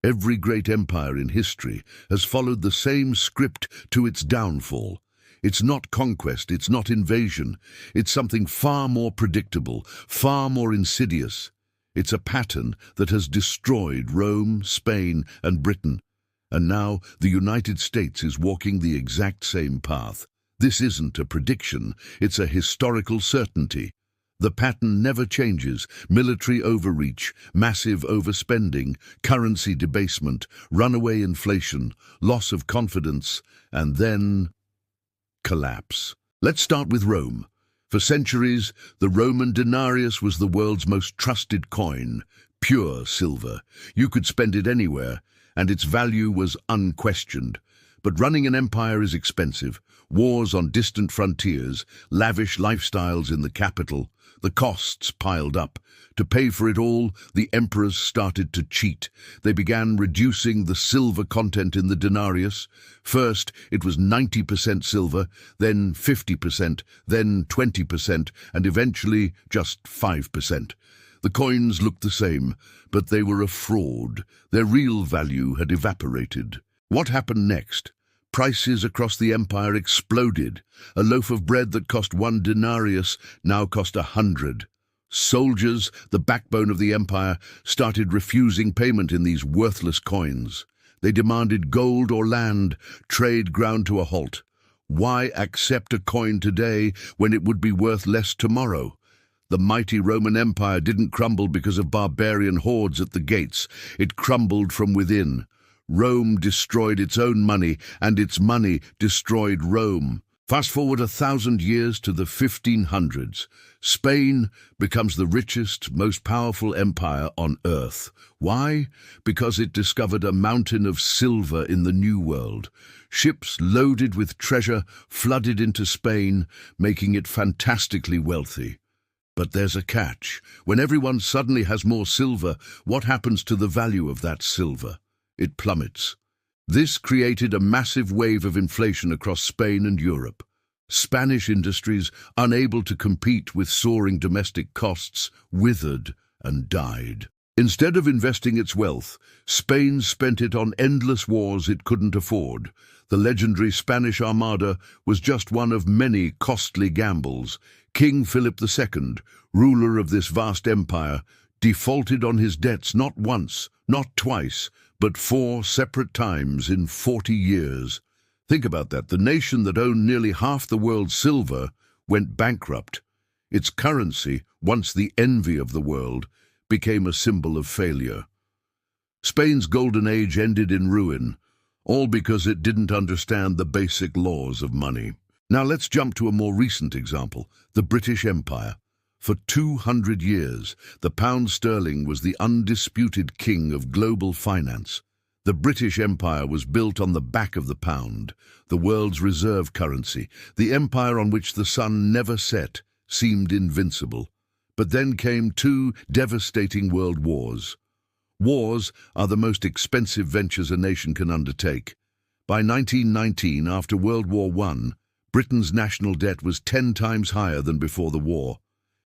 Every great empire in history has followed the same script to its downfall. It's not conquest, it's not invasion. It's something far more predictable, far more insidious. It's a pattern that has destroyed Rome, Spain, and Britain. And now the United States is walking the exact same path. This isn't a prediction, it's a historical certainty. The pattern never changes: military overreach, massive overspending, currency debasement, runaway inflation, loss of confidence, and then collapse. Let's start with Rome. For centuries, the Roman denarius was the world's most trusted coin, pure silver. You could spend it anywhere, and its value was unquestioned. But running an empire is expensive. Wars on distant frontiers, lavish lifestyles in the capital, the costs piled up. To pay for it all, the emperors started to cheat. They began reducing the silver content in the denarius. First, it was 90% silver, then 50%, then 20%, and eventually just 5%. The coins looked the same, but they were a fraud. Their real value had evaporated. What happened next? Prices across the empire exploded. A loaf of bread that cost 1 denarius now cost 100. Soldiers, the backbone of the empire, started refusing payment in these worthless coins. They demanded gold or land, trade ground to a halt. Why accept a coin today when it would be worth less tomorrow? The mighty Roman Empire didn't crumble because of barbarian hordes at the gates. It crumbled from within. Rome destroyed its own money, and its money destroyed Rome. Fast forward 1,000 years to the 1500s. Spain becomes the richest, most powerful empire on earth. Why? Because it discovered a mountain of silver in the New World. Ships loaded with treasure flooded into Spain, making it fantastically wealthy. But there's a catch. When everyone suddenly has more silver, what happens to the value of that silver? It plummets. This created a massive wave of inflation across Spain and Europe. Spanish industries, unable to compete with soaring domestic costs, withered and died. Instead of investing its wealth, Spain spent it on endless wars it couldn't afford. The legendary Spanish Armada was just one of many costly gambles. King Philip II, ruler of this vast empire, defaulted on his debts not once, not twice, but 4 separate times in 40 years. Think about that. The nation that owned nearly half the world's silver went bankrupt. Its currency, once the envy of the world, became a symbol of failure. Spain's golden age ended in ruin, all because it didn't understand the basic laws of money. Now let's jump to a more recent example, the British Empire. For 200 years, the pound sterling was the undisputed king of global finance. The British Empire was built on the back of the pound, the world's reserve currency. The empire on which the sun never set seemed invincible. But then came 2 devastating world wars. Wars are the most expensive ventures a nation can undertake. By 1919, after World War I, Britain's national debt was 10 times higher than before the war.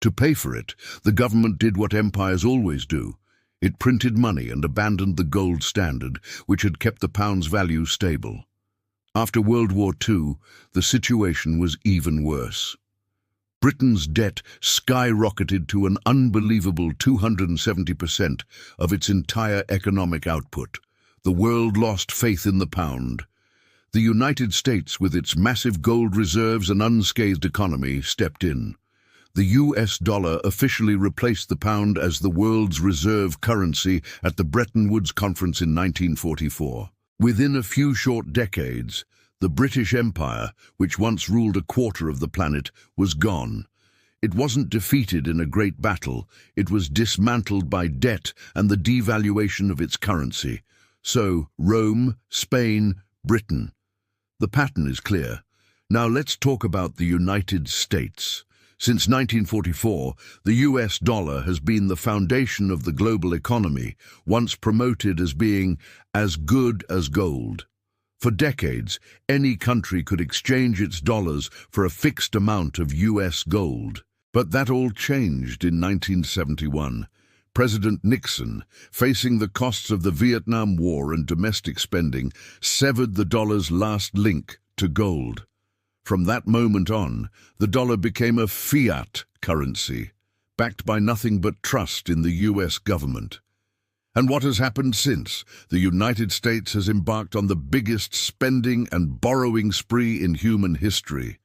To pay for it, the government did what empires always do. It printed money and abandoned the gold standard, which had kept the pound's value stable. After World War II, the situation was even worse. Britain's debt skyrocketed to an unbelievable 270% of its entire economic output. The world lost faith in the pound. The United States, with its massive gold reserves and unscathed economy, stepped in. The US dollar officially replaced the pound as the world's reserve currency at the Bretton Woods Conference in 1944. Within a few short decades, the British Empire, which once ruled a quarter of the planet, was gone. It wasn't defeated in a great battle, it was dismantled by debt and the devaluation of its currency. So, Rome, Spain, Britain. The pattern is clear. Now let's talk about the United States. Since 1944, the US dollar has been the foundation of the global economy, once promoted as being as good as gold. For decades, any country could exchange its dollars for a fixed amount of US gold. But that all changed in 1971. President Nixon, facing the costs of the Vietnam War and domestic spending, severed the dollar's last link to gold. From that moment on, the dollar became a fiat currency, backed by nothing but trust in the US government. And what has happened since? The United States has embarked on the biggest spending and borrowing spree in human history.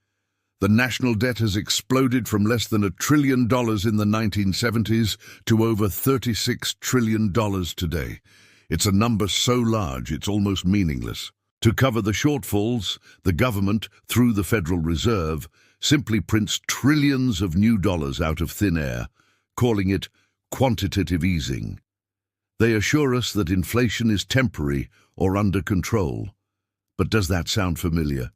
The national debt has exploded from less than $1 trillion in the 1970s to over $36 trillion today. It's a number so large it's almost meaningless. To cover the shortfalls, the government, through the Federal Reserve, simply prints trillions of new dollars out of thin air, calling it quantitative easing. They assure us that inflation is temporary or under control. But does that sound familiar?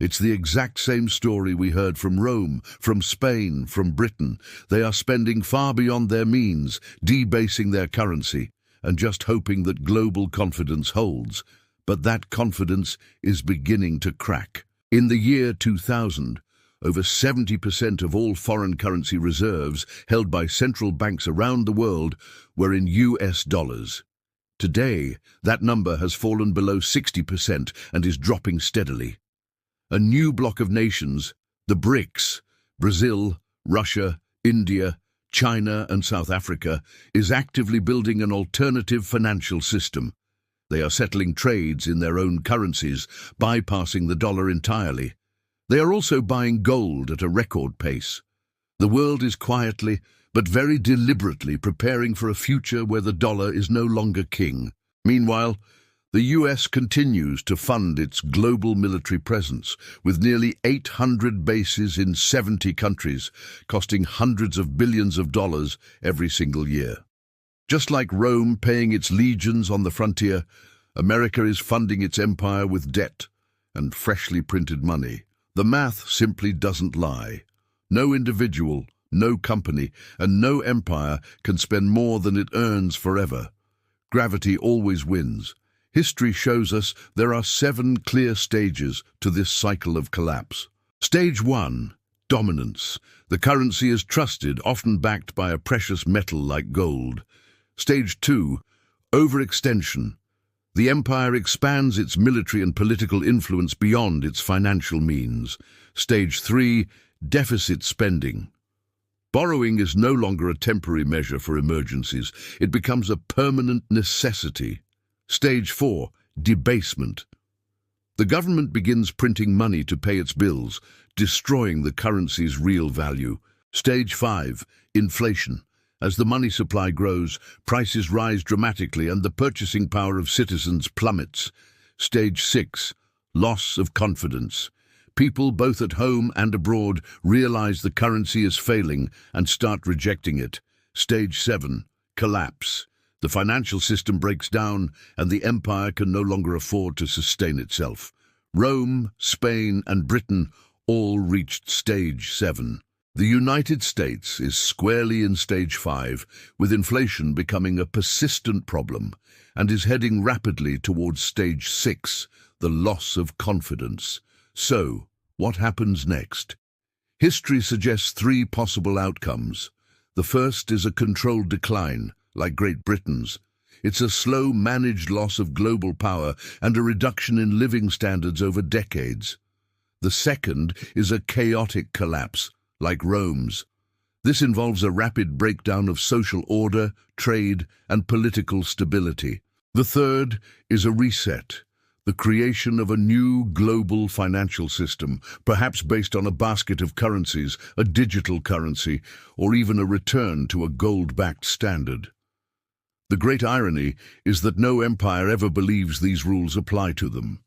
It's the exact same story we heard from Rome, from Spain, from Britain. They are spending far beyond their means, debasing their currency, and just hoping that global confidence holds. But that confidence is beginning to crack. In the year 2000, over 70% of all foreign currency reserves held by central banks around the world were in US dollars. Today, that number has fallen below 60% and is dropping steadily. A new bloc of nations, the BRICS, Brazil, Russia, India, China and South Africa, is actively building an alternative financial system. They are settling trades in their own currencies, bypassing the dollar entirely. They are also buying gold at a record pace. The world is quietly, but very deliberately preparing for a future where the dollar is no longer king. Meanwhile, the US continues to fund its global military presence, with nearly 800 bases in 70 countries, costing hundreds of billions of dollars every single year. Just like Rome paying its legions on the frontier, America is funding its empire with debt and freshly printed money. The math simply doesn't lie. No individual, no company, and no empire can spend more than it earns forever. Gravity always wins. History shows us there are 7 clear stages to this cycle of collapse. Stage 1, dominance. The currency is trusted, often backed by a precious metal like gold. Stage 2, overextension. The empire expands its military and political influence beyond its financial means. Stage 3, deficit spending. Borrowing is no longer a temporary measure for emergencies. It becomes a permanent necessity. Stage 4, debasement. The government begins printing money to pay its bills, destroying the currency's real value. Stage 5, inflation. As the money supply grows, prices rise dramatically and the purchasing power of citizens plummets. Stage 6, loss of confidence. People, both at home and abroad, realize the currency is failing and start rejecting it. Stage 7, collapse. The financial system breaks down and the empire can no longer afford to sustain itself. Rome, Spain, and Britain all reached Stage 7. The United States is squarely in Stage 5, with inflation becoming a persistent problem, and is heading rapidly towards Stage 6, the loss of confidence. So, what happens next? History suggests 3 possible outcomes. The first is a controlled decline, like Great Britain's. It's a slow, managed loss of global power and a reduction in living standards over decades. The second is a chaotic collapse, like Rome's. This involves a rapid breakdown of social order, trade, and political stability. The third is a reset, the creation of a new global financial system, perhaps based on a basket of currencies, a digital currency, or even a return to a gold-backed standard. The great irony is that no empire ever believes these rules apply to them.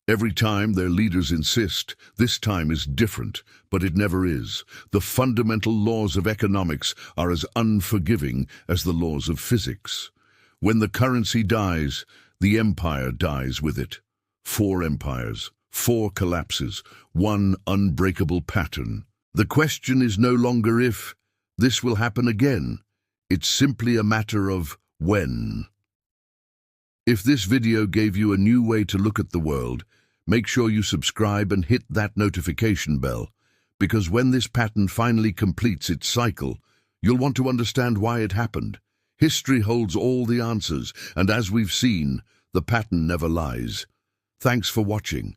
Every time their leaders insist, this time is different, but it never is. The fundamental laws of economics are as unforgiving as the laws of physics. When the currency dies, the empire dies with it. 4 empires, 4 collapses, 1 unbreakable pattern. The question is no longer if this will happen again. It's simply a matter of when. If this video gave you a new way to look at the world, make sure you subscribe and hit that notification bell, because when this pattern finally completes its cycle, you'll want to understand why it happened. History holds all the answers, and as we've seen, the pattern never lies. Thanks for watching.